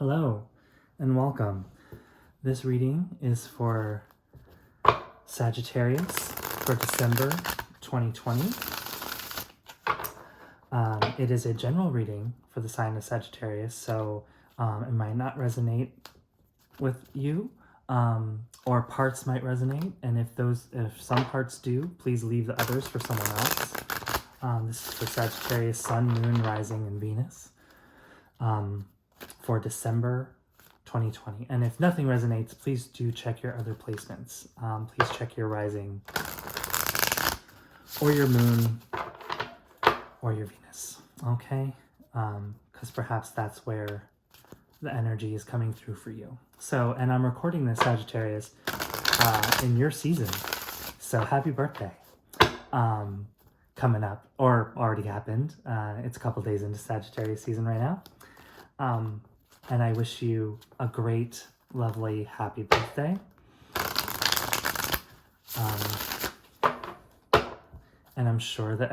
Hello and welcome. This reading is for Sagittarius for December 2020. It is a general reading for the sign of Sagittarius, so it might not resonate with you, or parts might resonate, and if some parts do, please leave the others for someone else. This is for Sagittarius, Sun, Moon, Rising, and Venus for December 2020. And if nothing resonates, please do check your other placements. Please check your Rising or your Moon or your Venus, okay? Because perhaps that's where the energy is coming through for you. So, and I'm recording this, Sagittarius, in your season. So happy birthday. Coming up, or already happened. It's a couple days into Sagittarius season right now. And I wish you a great, lovely, happy birthday. And I'm sure that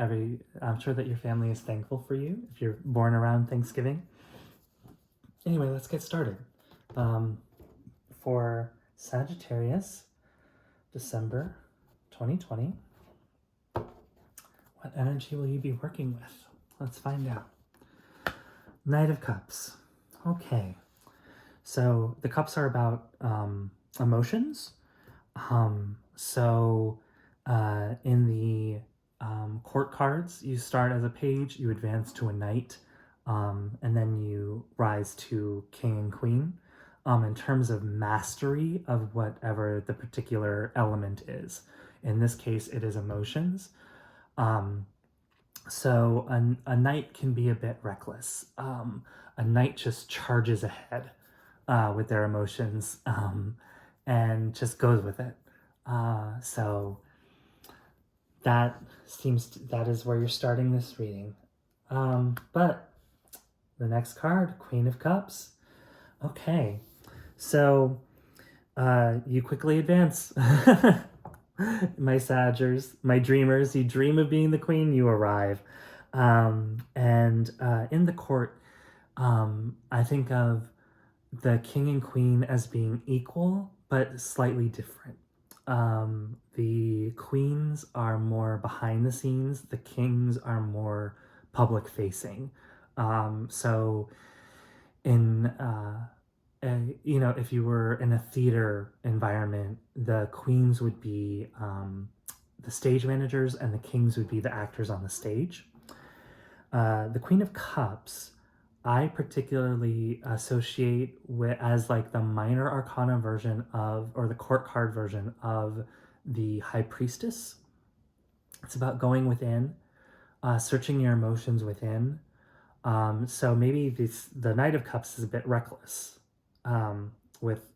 your family is thankful for you if you're born around Thanksgiving. Anyway, let's get started. For Sagittarius, December 2020, what energy will you be working with? Let's find out. Knight of Cups. Okay, so the cups are about emotions. In the court cards, you start as a page, you advance to a knight, and then you rise to king and queen. In terms of mastery of whatever the particular element is. In this case, it is emotions. So a knight can be a bit reckless. A knight just charges ahead with their emotions and just goes with it. So that is where you're starting this reading. But the next card, Queen of Cups. Okay, so you quickly advance. My Saggers, my dreamers, you dream of being the queen, you arrive. And in the court, I think of the king and queen as being equal, but slightly different. The queens are more behind the scenes, the kings are more public facing. So in if you were in a theater environment, the queens would be the stage managers and the kings would be the actors on the stage. The Queen of Cups, I particularly associate with as like the minor arcana version of, or the court card version of the High Priestess. It's about going within, searching your emotions within. So maybe the Knight of Cups is a bit reckless with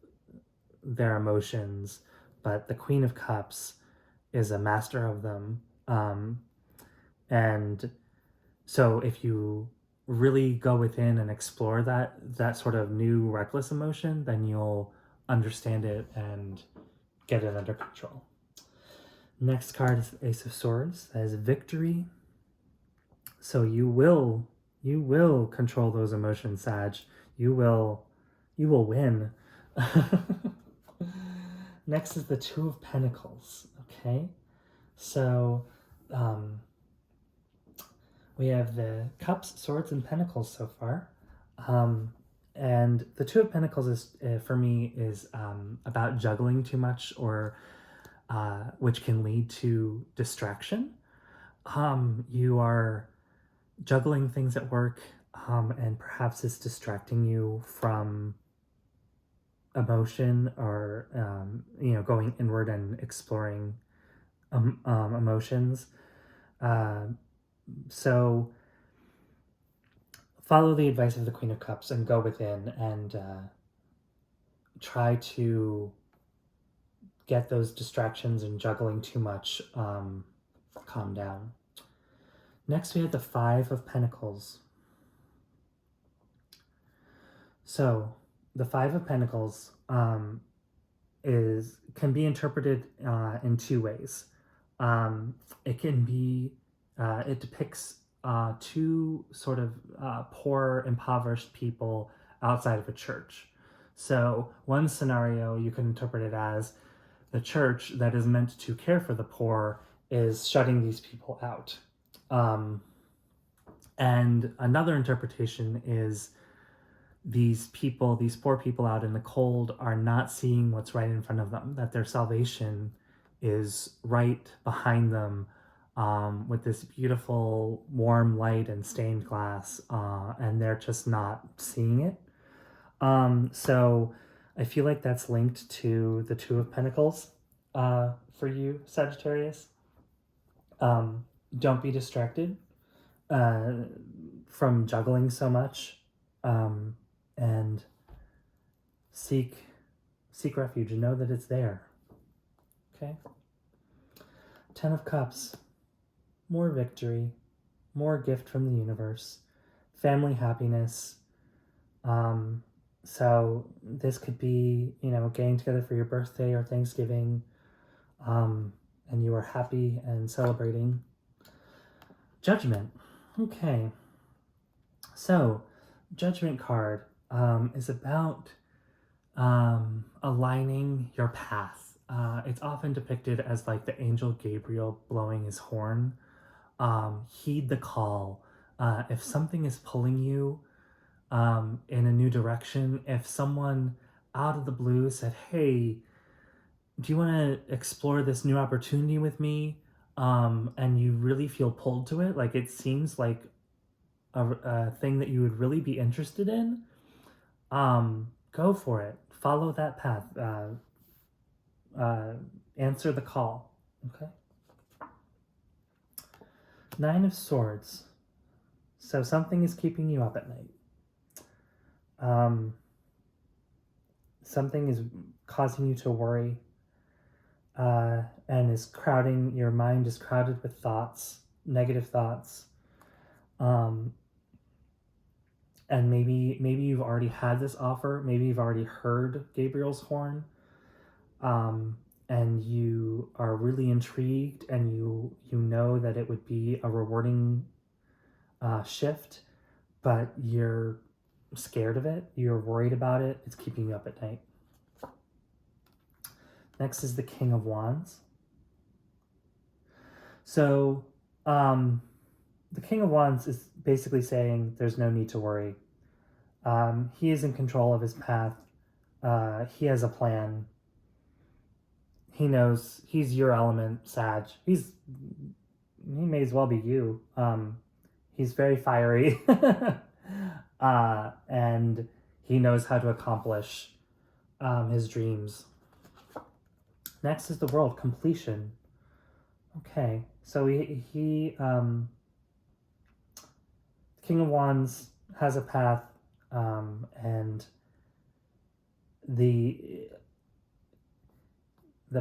their emotions, but the Queen of Cups is a master of them. And so if you really go within and explore that sort of new reckless emotion, then you'll understand it and get it under control. Next card is the Ace of Swords. That is victory. So you will control those emotions, Sag. You will win. Next is the Two of Pentacles. Okay, so we have the Cups, Swords, and Pentacles so far. And the Two of Pentacles is, for me, is about juggling too much, or which can lead to distraction. You are juggling things at work, and perhaps it's distracting you from emotion, or going inward and exploring emotions. So follow the advice of the Queen of Cups and go within and try to get those distractions and juggling too much calm down. Next, we have the Five of Pentacles. So the Five of Pentacles can be interpreted in two ways. It can be it depicts two sort of poor, impoverished people outside of a church. So one scenario you can interpret it as the church that is meant to care for the poor is shutting these people out. And another interpretation is these poor people out in the cold are not seeing what's right in front of them, that their salvation is right behind them, with this beautiful warm light and stained glass, and they're just not seeing it. So I feel like that's linked to the Two of Pentacles for you, Sagittarius. Don't be distracted from juggling so much, and seek refuge and know that it's there. Okay? 10 of Cups. More victory, more gift from the universe, family happiness. So this could be, getting together for your birthday or Thanksgiving, and you are happy and celebrating. Judgment. Okay. So, Judgment card is about aligning your path. It's often depicted as like the angel Gabriel blowing his horn. Heed the call. If something is pulling you in a new direction, if someone out of the blue said, hey, do you want to explore this new opportunity with me? And you really feel pulled to it, like it seems like a thing that you would really be interested in, go for it. Follow that path. Answer the call. Okay. 9 of Swords. So something is keeping you up at night. Something is causing you to worry, and is crowding, your mind is crowded with thoughts, negative thoughts. And maybe you've already had this offer, maybe you've already heard Gabriel's horn, and you are really intrigued, and you know that it would be a rewarding shift, but you're scared of it, you're worried about it, it's keeping you up at night. Next is the King of Wands. So the King of Wands is basically saying there's no need to worry. He is in control of his path. He has a plan. He knows he's your element, Sag. He may as well be you. He's very fiery. And he knows how to accomplish his dreams. Next is the World, completion. Okay, so he King of Wands has a path, and the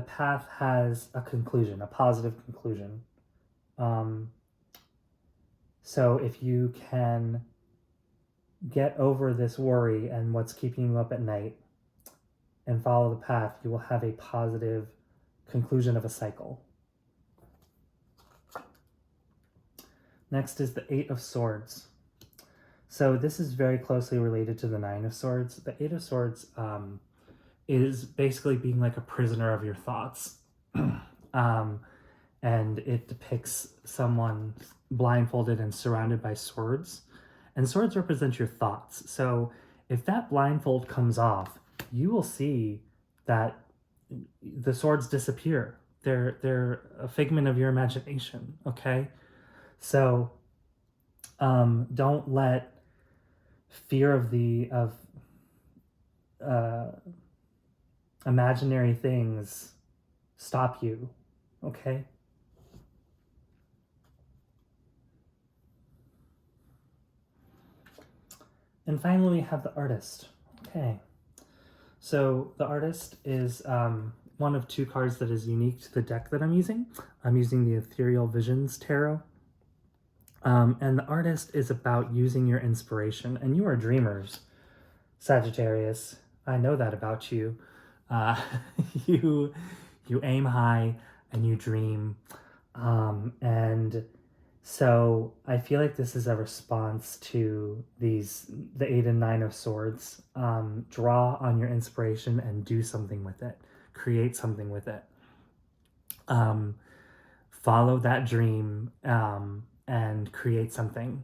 path has a conclusion, a positive conclusion. So if you can get over this worry and what's keeping you up at night and follow the path, you will have a positive conclusion of a cycle. Next is the 8 of Swords. So this is very closely related to the 9 of Swords. The 8 of Swords is basically being like a prisoner of your thoughts. And it depicts someone blindfolded and surrounded by swords. And swords represent your thoughts. So if that blindfold comes off, you will see that the swords disappear. They're a figment of your imagination, okay? So don't let fear of imaginary things stop you, okay? And finally, we have the Artist. Okay. So the Artist is one of 2 cards that is unique to the deck that I'm using. I'm using the Ethereal Visions Tarot. And the Artist is about using your inspiration. And you are dreamers, Sagittarius. I know that about you. You aim high and you dream. And So I feel like this is a response to the 8 and 9 of Swords. Draw on your inspiration and do something with it. Create something with it. Follow that dream and create something.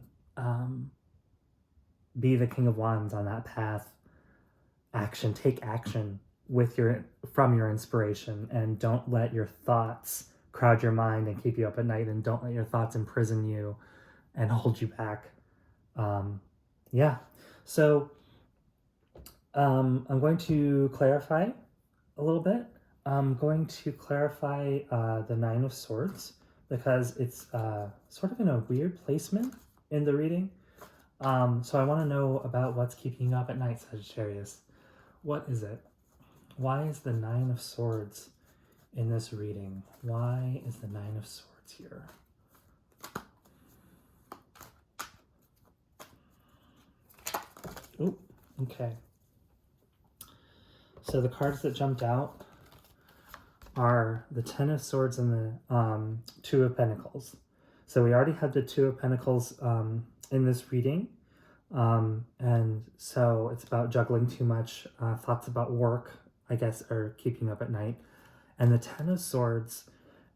Be the King of Wands on that path. Take action from your inspiration, and don't let your thoughts crowd your mind and keep you up at night, and don't let your thoughts imprison you and hold you back. Yeah. So I'm going to clarify a little bit. I'm going to clarify the 9 of Swords because it's sort of in a weird placement in the reading. So I want to know about what's keeping you up at night, Sagittarius. What is it? Why is the 9 of Swords in this reading? Why is the 9 of Swords here? Ooh, okay. So the cards that jumped out are the 10 of Swords and the 2 of Pentacles. So we already had the 2 of Pentacles in this reading. And so it's about juggling too much. Thoughts about work, I guess, are keeping you up at night. And the 10 of Swords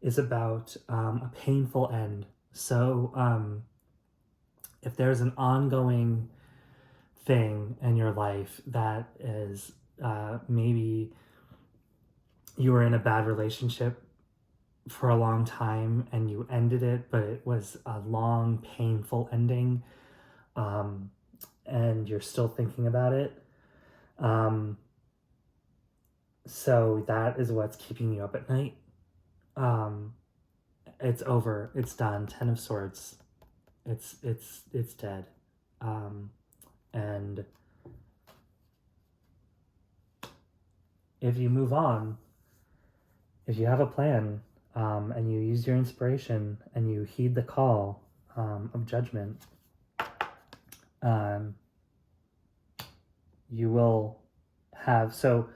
is about a painful end. So if there's an ongoing thing in your life that is maybe you were in a bad relationship for a long time and you ended it, but it was a long, painful ending, and you're still thinking about it. So that is what's keeping you up at night. It's over. It's done. 10 of Swords. It's dead. And if you move on, if you have a plan, and you use your inspiration and you heed the call of judgment, you will have... So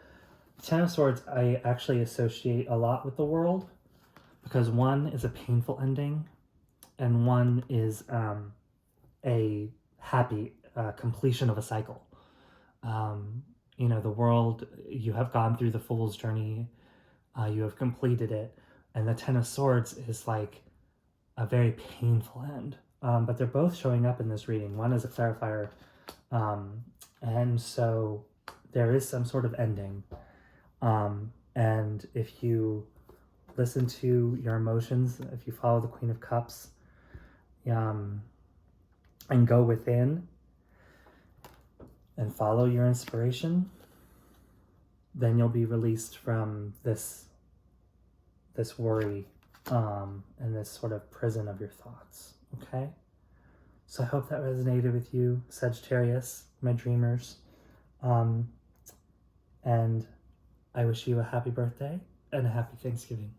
10 of Swords I actually associate a lot with the world, because one is a painful ending and one is a happy completion of a cycle. You know, the world, you have gone through the Fool's Journey, you have completed it, and the 10 of Swords is like a very painful end. But they're both showing up in this reading. One is a clarifier, and so there is some sort of ending. And if you listen to your emotions, if you follow the Queen of Cups, and go within and follow your inspiration, then you'll be released from this worry, and this sort of prison of your thoughts. Okay? So I hope that resonated with you, Sagittarius, my dreamers. And I wish you a happy birthday and a happy Thanksgiving.